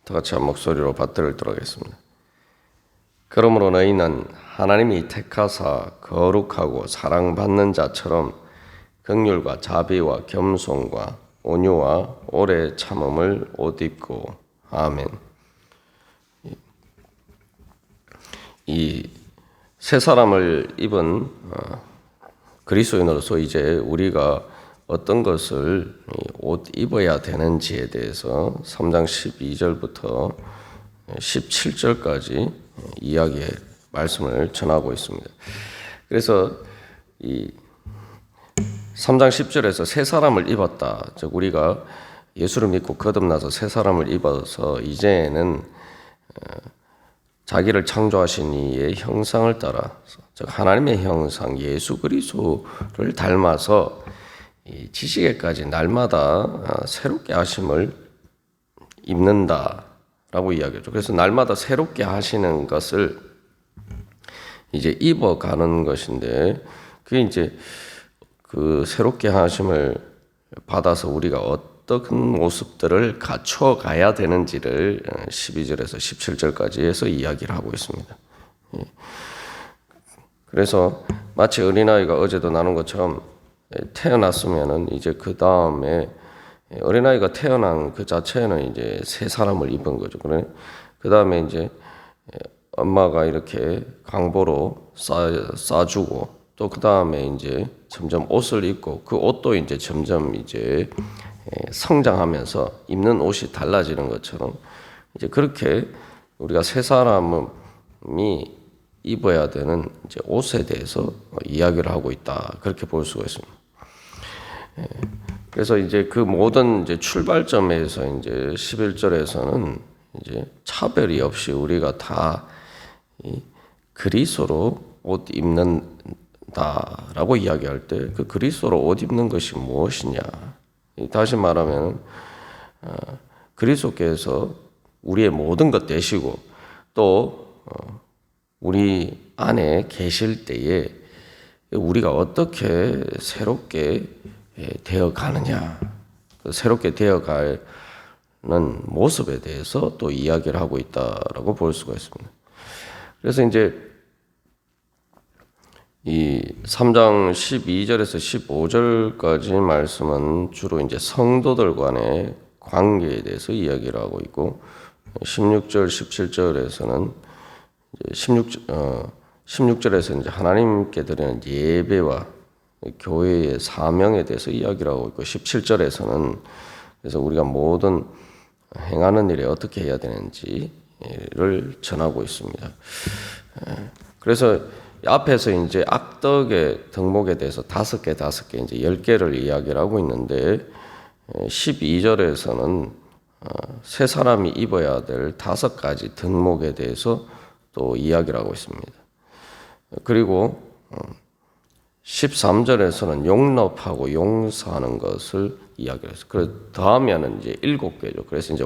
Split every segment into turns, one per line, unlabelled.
다 같이 한 목소리로 받들도록 하겠습니다. 그러므로 너희는 하나님이 택하사 거룩하고 사랑받는 자처럼 긍휼과 자비와 겸손과 온유와 오래 참음을 옷 입고. 아멘. 이 새 사람을 입은 그리스도인으로서 이제 우리가 어떤 것을 옷 입어야 되는지에 대해서 3장 12절부터 17절까지 이야기의 말씀을 전하고 있습니다. 그래서 이 3장 10절에서 새 사람을 입었다. 즉 우리가 예수를 믿고 거듭나서 새 사람을 입어서 이제는 자기를 창조하신 이의 형상을 따라, 즉 하나님의 형상 예수 그리스도를 닮아서 이 지식에까지 날마다 새롭게 하심을 입는다라고 이야기하죠. 그래서 날마다 새롭게 하시는 것을 이제 입어가는 것인데, 그게 이제 그 새롭게 하심을 받아서 우리가 어떤 모습들을 갖춰 가야 되는지를 12절에서 17절까지 해서 이야기를 하고 있습니다. 그래서 마치 어린아이가 어제도 나눈 것처럼 태어났으면은 이제 그 다음에 어린아이가 태어난 그 자체는 이제 새 사람을 입은 거죠. 그래 그 다음에 이제 엄마가 이렇게 강보로 싸주고 또 그 다음에 이제 점점 옷을 입고 그 옷도 이제 점점 이제 성장하면서 입는 옷이 달라지는 것처럼 이제 그렇게 우리가 새 사람이 입어야 되는 이제 옷에 대해서 이야기를 하고 있다. 그렇게 볼 수가 있습니다. 그래서 이제 그 모든 이제 출발점에서 이제 11절에서는 이제 차별이 없이 우리가 다 그리스도로 옷 입는다라고 이야기할 때 그 그리스도로 옷 입는 것이 무엇이냐? 다시 말하면 그리스도께서 우리의 모든 것 되시고 또 우리 안에 계실 때에 우리가 어떻게 새롭게 되어 가느냐, 새롭게 되어 가는 모습에 대해서 또 이야기를 하고 있다라고 볼 수가 있습니다. 그래서 이제 이 3장 12절에서 15절까지 말씀은 주로 이제 성도들 간의 관계에 대해서 이야기를 하고 있고 16절, 17절에서는 16절에서 이제 하나님께 드리는 예배와 교회의 사명에 대해서 이야기를 하고 있고 17절에서는 그래서 우리가 모든 행하는 일에 어떻게 해야 되는지를 전하고 있습니다. 그래서 앞에서 이제 악덕의 덕목에 대해서 5개 이제 10개를 이야기를 하고 있는데 12절에서는 새 사람이 입어야 될 5가지 덕목에 대해서 또 이야기를 하고 있습니다. 그리고 13절에서는 용납하고 용서하는 것을 이야기를 했어요. 그래서 더하면은 이제 7개죠. 그래서 이제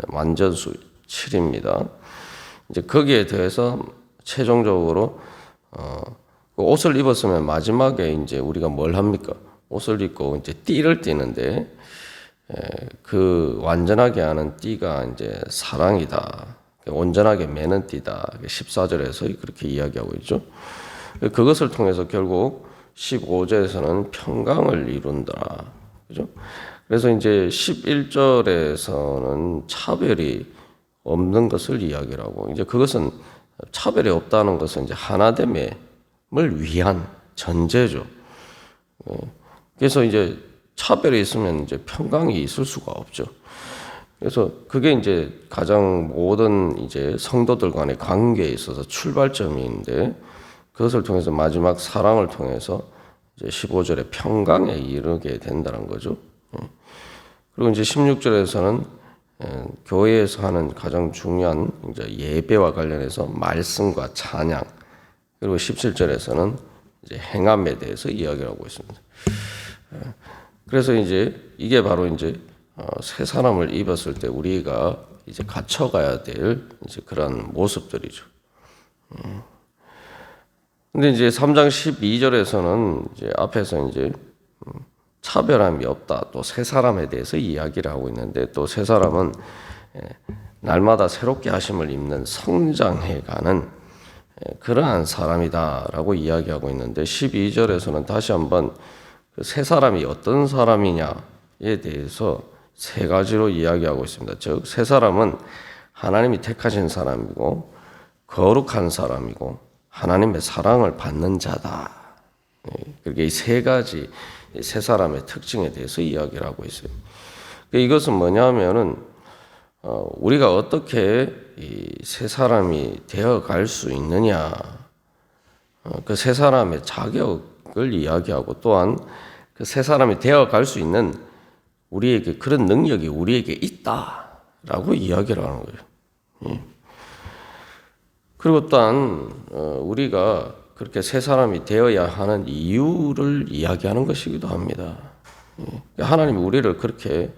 완전수 7입니다. 이제 거기에 대해서 최종적으로 옷을 입었으면 마지막에 이제 우리가 뭘 합니까? 옷을 입고 이제 띠를 띠는데 그 완전하게 하는 띠가 이제 사랑이다. 온전하게 매는 띠다. 14절에서 그렇게 이야기하고 있죠. 그것을 통해서 결국 15절에서는 평강을 이룬다. 그죠? 그래서 이제 11절에서는 차별이 없는 것을 이야기를 하고 이제 그것은 차별이 없다는 것은 이제 하나됨을 위한 전제죠. 그래서 이제 차별이 있으면 이제 평강이 있을 수가 없죠. 그래서 그게 이제 가장 모든 이제 성도들 간의 관계에 있어서 출발점인데 그것을 통해서 마지막 사랑을 통해서 이제 15절에 평강에 이르게 된다는 거죠. 그리고 이제 16절에서는 교회에서 하는 가장 중요한 이제 예배와 관련해서 말씀과 찬양, 그리고 17절에서는 이제 행함에 대해서 이야기를 하고 있습니다. 그래서 이제 이게 바로 이제 새 사람을 입었을 때 우리가 이제 갖춰가야 될 이제 그런 모습들이죠. 근데 이제 3장 12절에서는 이제 앞에서 이제 차별함이 없다. 또 새 사람에 대해서 이야기를 하고 있는데 또 새 사람은 날마다 새롭게 하심을 입는 성장해가는 그러한 사람이다라고 이야기하고 있는데 12절에서는 다시 한번 그 새 사람이 어떤 사람이냐에 대해서 세 가지로 이야기하고 있습니다. 즉, 새 사람은 하나님이 택하신 사람이고 거룩한 사람이고 하나님의 사랑을 받는 자다. 그렇게 이 세 가지 새 사람의 특징에 대해서 이야기를 하고 있어요. 이것은 뭐냐면은 우리가 어떻게 이 새 사람이 되어 갈 수 있느냐, 그 새 사람의 자격을 이야기하고 또한 그 새 사람이 되어 갈 수 있는 우리에게 그런 능력이 우리에게 있다라고 이야기를 하는 거예요. 그리고 또한 우리가 그렇게 새 사람이 되어야 하는 이유를 이야기하는 것이기도 합니다. 하나님이 우리를 그렇게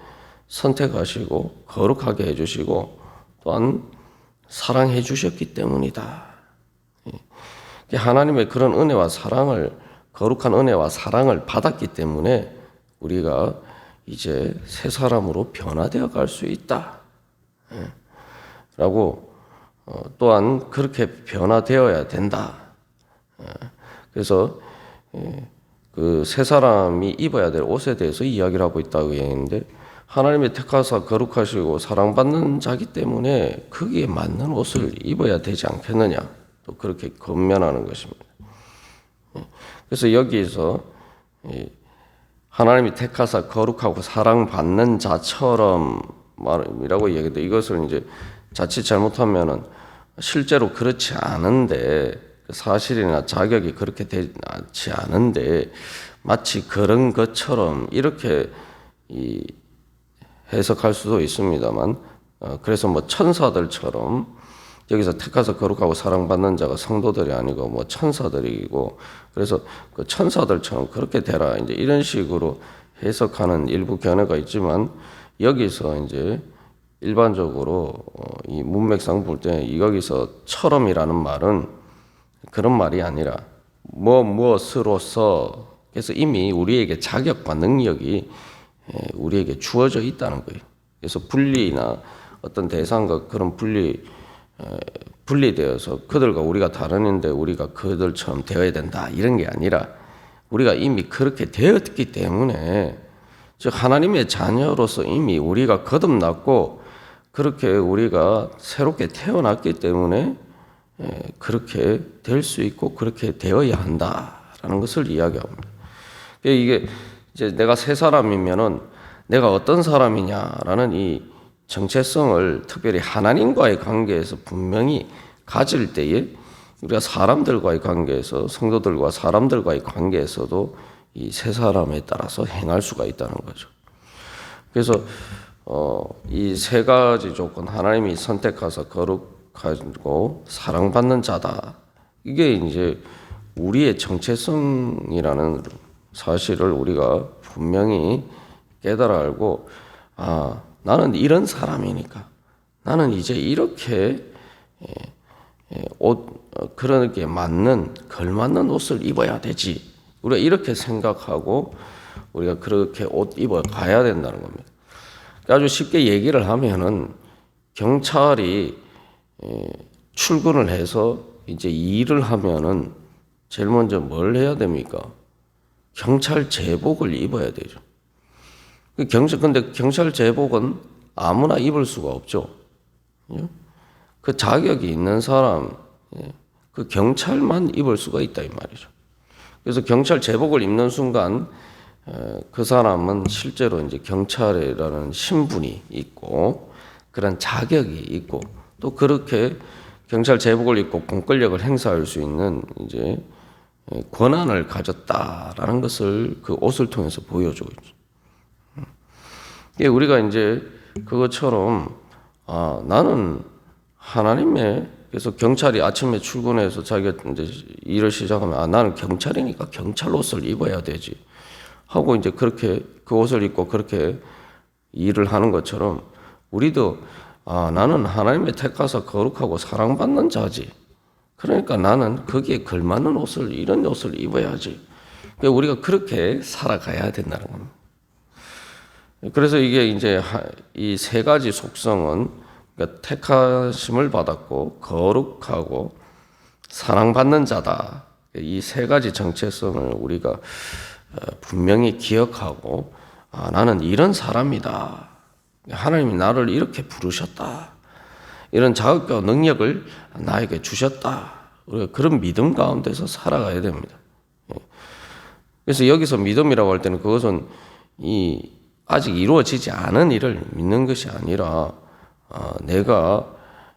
선택하시고 거룩하게 해주시고 또한 사랑해 주셨기 때문이다. 하나님의 그런 은혜와 사랑을, 거룩한 은혜와 사랑을 받았기 때문에 우리가 이제 새 사람으로 변화되어 갈 수 있다. 라고 또한 그렇게 변화되어야 된다. 그래서 그 새 사람이 입어야 될 옷에 대해서 이야기를 하고 있다고 얘기했는데 하나님의 택하사 거룩하시고 사랑받는 자기 때문에 거기에 맞는 옷을 입어야 되지 않겠느냐, 또 그렇게 권면하는 것입니다. 그래서 여기에서 하나님이 택하사 거룩하고 사랑받는 자처럼 말이라고 얘기했는데 이것을 이제 자칫 잘못하면은 실제로 그렇지 않은데 사실이나 자격이 그렇게 되지 않은데 마치 그런 것처럼 이렇게 해석할 수도 있습니다만, 그래서 뭐 천사들처럼 여기서 택하사 거룩하고 사랑받는 자가 성도들이 아니고 뭐 천사들이고, 그래서 그 천사들처럼 그렇게 되라 이제 이런 식으로 해석하는 일부 견해가 있지만, 여기서 이제 일반적으로 이 문맥상 볼 때 여기서 처럼이라는 말은 그런 말이 아니라 무엇으로서, 그래서 이미 우리에게 자격과 능력이 우리에게 주어져 있다는 거예요. 그래서 분리나 어떤 대상과 그런 분리되어서 그들과 우리가 다른데 우리가 그들처럼 되어야 된다 이런 게 아니라 우리가 이미 그렇게 되었기 때문에, 즉 하나님의 자녀로서 이미 우리가 거듭났고 그렇게 우리가 새롭게 태어났기 때문에 그렇게 될 수 있고 그렇게 되어야 한다라는 것을 이야기합니다. 이게 이제 내가 새 사람이면은 내가 어떤 사람이냐라는 이 정체성을 특별히 하나님과의 관계에서 분명히 가질 때에 우리가 사람들과의 관계에서, 성도들과 사람들과의 관계에서도 이 새 사람에 따라서 행할 수가 있다는 거죠. 그래서 이 세 가지 조건, 하나님이 선택하사 거룩하고 사랑받는 자다, 이게 이제 우리의 정체성이라는 사실을 우리가 분명히 깨달아 알고, 나는 이런 사람이니까 나는 이제 이렇게 그렇게 걸맞는 옷을 입어야 되지, 우리가 이렇게 생각하고 우리가 그렇게 옷 입어 가야 된다는 겁니다. 아주 쉽게 얘기를 하면은 경찰이 출근을 해서 이제 일을 하면은 제일 먼저 뭘 해야 됩니까? 경찰 제복을 입어야 되죠. 근데 경찰 제복은 아무나 입을 수가 없죠. 그 자격이 있는 사람, 그 경찰만 입을 수가 있다 이 말이죠. 그래서 경찰 제복을 입는 순간 그 사람은 실제로 이제 경찰이라는 신분이 있고 그런 자격이 있고 또 그렇게 경찰 제복을 입고 공권력을 행사할 수 있는 이제 권한을 가졌다라는 것을 그 옷을 통해서 보여주고 있죠. 우리가 이제 그것처럼 나는 하나님의, 그래서 경찰이 아침에 출근해서 자기가 이제 일을 시작하면 나는 경찰이니까 경찰 옷을 입어야 되지 하고 이제 그렇게 그 옷을 입고 그렇게 일을 하는 것처럼 우리도 나는 하나님의 택하사 거룩하고 사랑받는 자지. 그러니까 나는 거기에 걸맞는 옷을, 이런 옷을 입어야지. 우리가 그렇게 살아가야 된다는 겁니다. 그래서 이게 이제 이 세 가지 속성은 그러니까 택하심을 받았고 거룩하고 사랑받는 자다. 이 세 가지 정체성을 우리가 분명히 기억하고 나는 이런 사람이다. 하나님이 나를 이렇게 부르셨다. 이런 자격과 능력을 나에게 주셨다. 우리가 그런 믿음 가운데서 살아가야 됩니다. 그래서 여기서 믿음이라고 할 때는 그것은 아직 이루어지지 않은 일을 믿는 것이 아니라 내가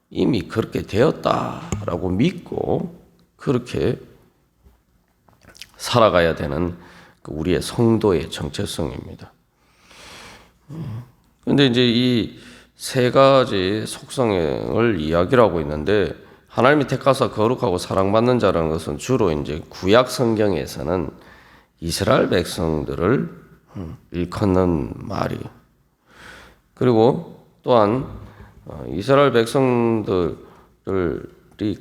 이미 그렇게 되었다라고 믿고 그렇게 살아가야 되는 우리의 성도의 정체성입니다. 그런데 이제 이 세 가지 속성을 이야기하고 있는데 하나님이 택하사 거룩하고 사랑받는 자라는 것은 주로 이제 구약 성경에서는 이스라엘 백성들을 일컫는 말이 그리고 또한 이스라엘 백성들이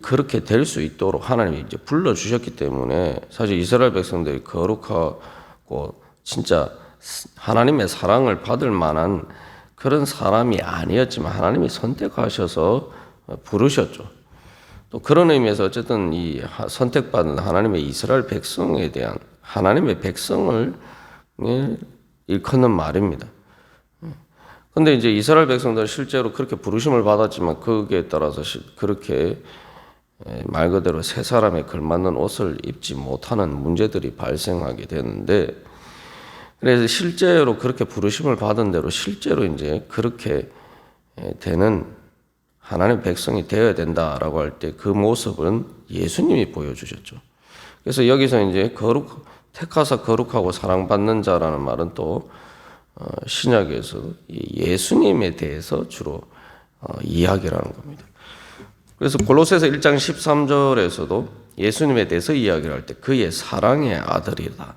그렇게 될 수 있도록 하나님이 이제 불러주셨기 때문에 사실 이스라엘 백성들이 거룩하고 진짜 하나님의 사랑을 받을 만한 그런 사람이 아니었지만 하나님이 선택하셔서 부르셨죠. 또 그런 의미에서 어쨌든 이 선택받은 하나님의 이스라엘 백성에 대한 하나님의 백성을 일컫는 말입니다. 그런데 이제 이스라엘 백성들은 실제로 그렇게 부르심을 받았지만 거기에 따라서 그렇게 말 그대로 새 사람에 걸맞는 옷을 입지 못하는 문제들이 발생하게 되는데 그래서 실제로 그렇게 부르심을 받은 대로 실제로 이제 그렇게 되는 하나님의 백성이 되어야 된다라고 할 때 그 모습은 예수님이 보여주셨죠. 그래서 여기서 이제 택하사 거룩하고 사랑받는 자라는 말은 또 신약에서 예수님에 대해서 주로 이야기를 하는 겁니다. 그래서 골로새서 1장 13절에서도 예수님에 대해서 이야기를 할 때 그의 사랑의 아들이다.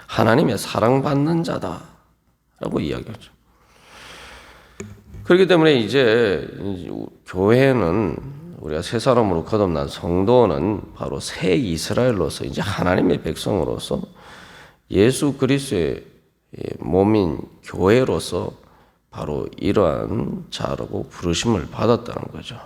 하나님의 사랑받는 자다라고 이야기하죠. 그렇기 때문에 이제 교회는 우리가 새 사람으로 거듭난 성도는 바로 새 이스라엘로서 이제 하나님의 백성으로서 예수 그리스도의 몸인 교회로서 바로 이러한 자라고 부르심을 받았다는 거죠.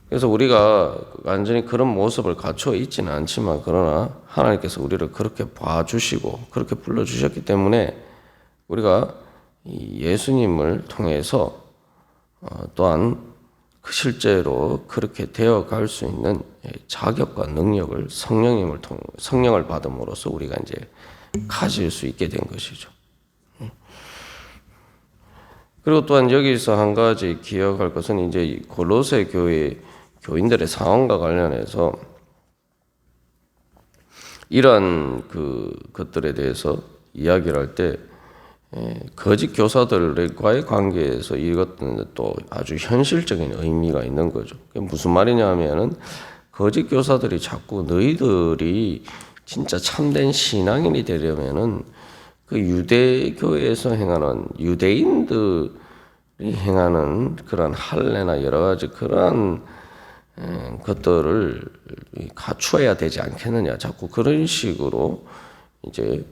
그래서 우리가 완전히 그런 모습을 갖추어 있지는 않지만 그러나 하나님께서 우리를 그렇게 봐주시고 그렇게 불러주셨기 때문에 우리가 예수님을 통해서 또한 실제로 그렇게 되어갈 수 있는 자격과 능력을 성령을 받음으로써 우리가 이제 가질 수 있게 된 것이죠. 그리고 또한 여기서 한 가지 기억할 것은 이제 골로새 교회 교인들의 상황과 관련해서 이러한 것들에 대해서 이야기를 할 때 거짓 교사들과의 관계에서 이것은 또 아주 현실적인 의미가 있는 거죠. 무슨 말이냐 하면은 거짓 교사들이 자꾸 너희들이 진짜 참된 신앙인이 되려면은 그 유대교에서 행하는 유대인들이 행하는 그런 할례나 여러 가지 그러한 것들을 갖추어야 되지 않겠느냐. 자꾸 그런 식으로 이제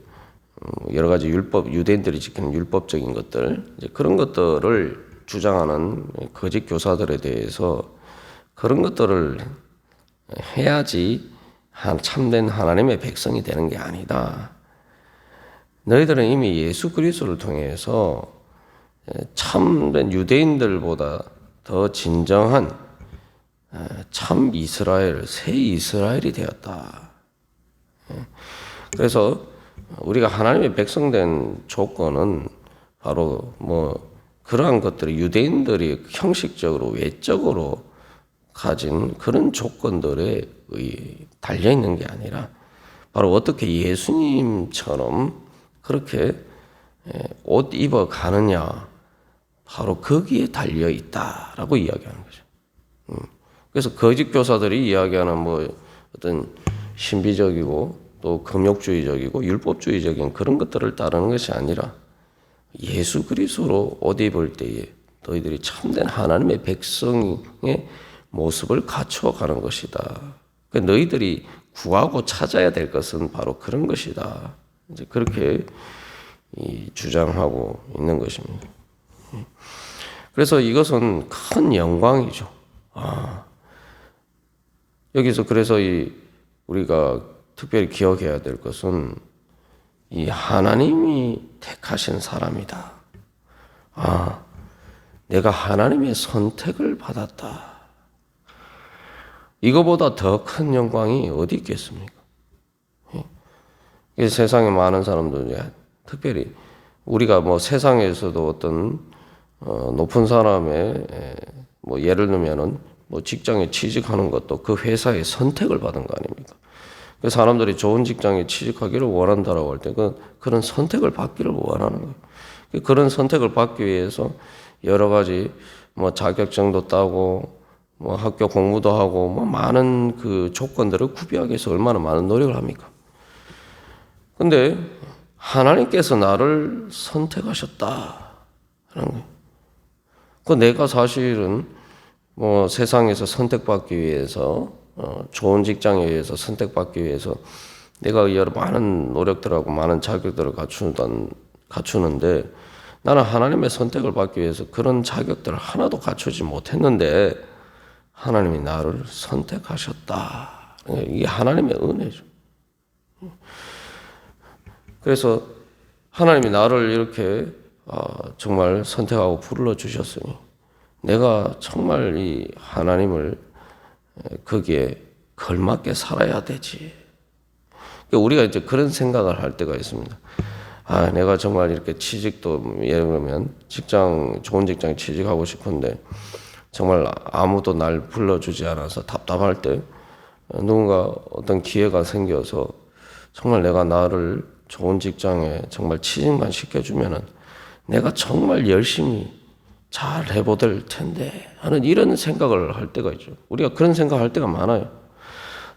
여러 가지 유대인들이 지키는 율법적인 것들, 이제 그런 것들을 주장하는 거짓 교사들에 대해서 그런 것들을 해야지 참된 하나님의 백성이 되는 게 아니다. 너희들은 이미 예수 그리스도를 통해서 참된 유대인들보다 더 진정한 참 이스라엘, 새 이스라엘이 되었다. 그래서 우리가 하나님의 백성된 조건은 바로 그러한 것들이 유대인들이 형식적으로 외적으로 가진 그런 조건들에 달려 있는 게 아니라 바로 어떻게 예수님처럼 그렇게 옷 입어 가느냐 바로 거기에 달려 있다라고 이야기하는 거죠. 그래서 거짓 교사들이 이야기하는 어떤 신비적이고 또 금욕주의적이고 율법주의적인 그런 것들을 따르는 것이 아니라 예수 그리스도로 옷 입을 때에 너희들이 참된 하나님의 백성의 모습을 갖추어 가는 것이다. 너희들이 구하고 찾아야 될 것은 바로 그런 것이다. 이제 그렇게 주장하고 있는 것입니다. 그래서 이것은 큰 영광이죠. 여기서 그래서 우리가 특별히 기억해야 될 것은 이 하나님이 택하신 사람이다. 내가 하나님의 선택을 받았다. 이거보다 더 큰 영광이 어디 있겠습니까? 세상에 많은 사람들, 특별히 우리가 뭐 세상에서도 어떤 높은 사람의 뭐 예를 들면은 뭐 직장에 취직하는 것도 그 회사의 선택을 받은 거 아닙니까? 그 사람들이 좋은 직장에 취직하기를 원한다라고 할 때 그런 선택을 받기를 원하는 거예요. 그런 선택을 받기 위해서 여러 가지 뭐 자격증도 따고 뭐 학교 공부도 하고 뭐 많은 그 조건들을 구비하기 위해서 얼마나 많은 노력을 합니까? 근데 하나님께서 나를 선택하셨다라는 거예요. 내가 사실은 뭐 세상에서 선택받기 위해서 좋은 직장에 의해서 선택받기 위해서 내가 여러 많은 노력들하고 많은 자격들을 갖추는데 나는 하나님의 선택을 받기 위해서 그런 자격들을 하나도 갖추지 못했는데 하나님이 나를 선택하셨다. 이게 하나님의 은혜죠. 그래서 하나님이 나를 이렇게 정말 선택하고 불러주셨으니 내가 정말 이 하나님을 거기에 걸맞게 살아야 되지. 우리가 이제 그런 생각을 할 때가 있습니다. 내가 정말 이렇게 취직도 예를 들면 좋은 직장에 취직하고 싶은데 정말 아무도 날 불러주지 않아서 답답할 때 누군가 어떤 기회가 생겨서 정말 내가 나를 좋은 직장에 정말 취직만 시켜주면은 내가 정말 열심히 잘 해보될 텐데 하는 이런 생각을 할 때가 있죠. 우리가 그런 생각을 할 때가 많아요.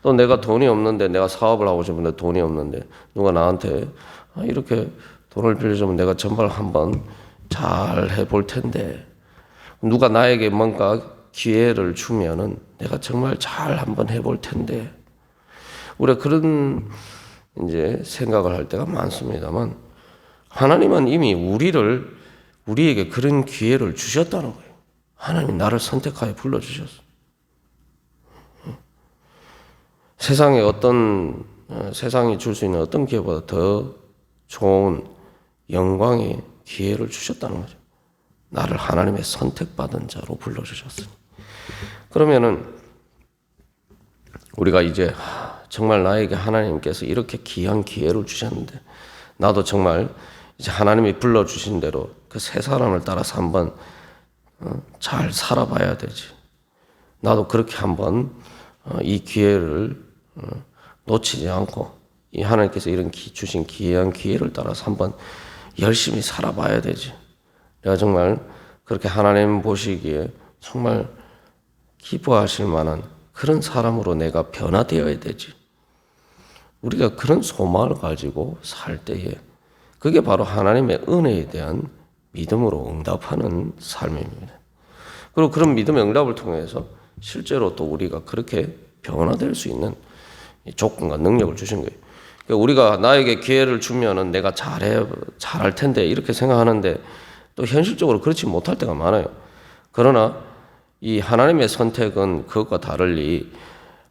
또 내가 돈이 없는데 내가 사업을 하고 싶은데 돈이 없는데 누가 나한테 이렇게 돈을 빌려주면 내가 정말 한번 잘 해볼 텐데 누가 나에게 뭔가 기회를 주면은 내가 정말 잘 한번 해볼 텐데 우리가 그런 이제 생각을 할 때가 많습니다만 하나님은 이미 우리에게 그런 기회를 주셨다는 거예요. 하나님이 나를 선택하여 불러주셨어. 세상이 줄 수 있는 어떤 기회보다 더 좋은 영광의 기회를 주셨다는 거죠. 나를 하나님의 선택받은 자로 불러주셨으니. 그러면은 우리가 이제 정말 나에게 하나님께서 이렇게 귀한 기회를 주셨는데 나도 정말 이제 하나님이 불러주신 대로 그 세 사람을 따라서 한번 잘 살아봐야 되지. 나도 그렇게 한번 이 기회를 놓치지 않고 이 하나님께서 이런 주신 귀한 기회를 따라서 한번 열심히 살아봐야 되지. 내가 정말 그렇게 하나님 보시기에 정말 기뻐하실 만한 그런 사람으로 내가 변화되어야 되지. 우리가 그런 소망을 가지고 살 때에 그게 바로 하나님의 은혜에 대한 믿음으로 응답하는 삶입니다. 그리고 그런 믿음의 응답을 통해서 실제로 또 우리가 그렇게 변화될 수 있는 조건과 능력을 주신 거예요. 그러니까 우리가 나에게 기회를 주면은 내가 잘할 텐데 이렇게 생각하는데 또 현실적으로 그렇지 못할 때가 많아요. 그러나 이 하나님의 선택은 그것과 다르리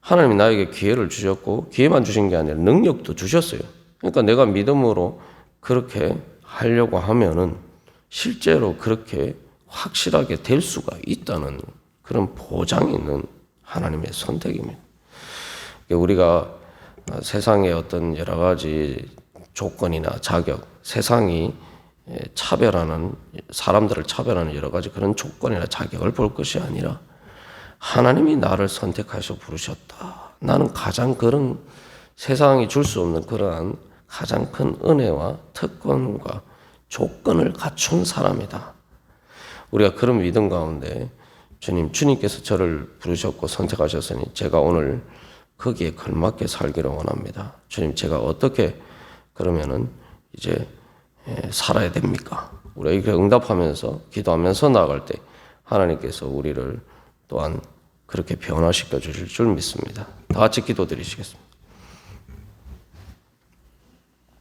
하나님이 나에게 기회를 주셨고 기회만 주신 게 아니라 능력도 주셨어요. 그러니까 내가 믿음으로 그렇게 하려고 하면은 실제로 그렇게 확실하게 될 수가 있다는 그런 보장이 있는 하나님의 선택입니다. 우리가 세상의 어떤 여러 가지 조건이나 자격, 세상이 차별하는 사람들을 차별하는 여러 가지 그런 조건이나 자격을 볼 것이 아니라 하나님이 나를 선택하셔 부르셨다. 나는 가장 그런 세상이 줄 수 없는 그러한 가장 큰 은혜와 특권과 조건을 갖춘 사람이다. 우리가 그런 믿음 가운데 주님께서 저를 부르셨고 선택하셨으니 제가 오늘 거기에 걸맞게 살기를 원합니다. 주님, 제가 어떻게 그러면은 이제 살아야 됩니까? 우리가 이렇게 응답하면서 기도하면서 나아갈 때 하나님께서 우리를 또한 그렇게 변화시켜 주실 줄 믿습니다. 다 같이 기도드리시겠습니다.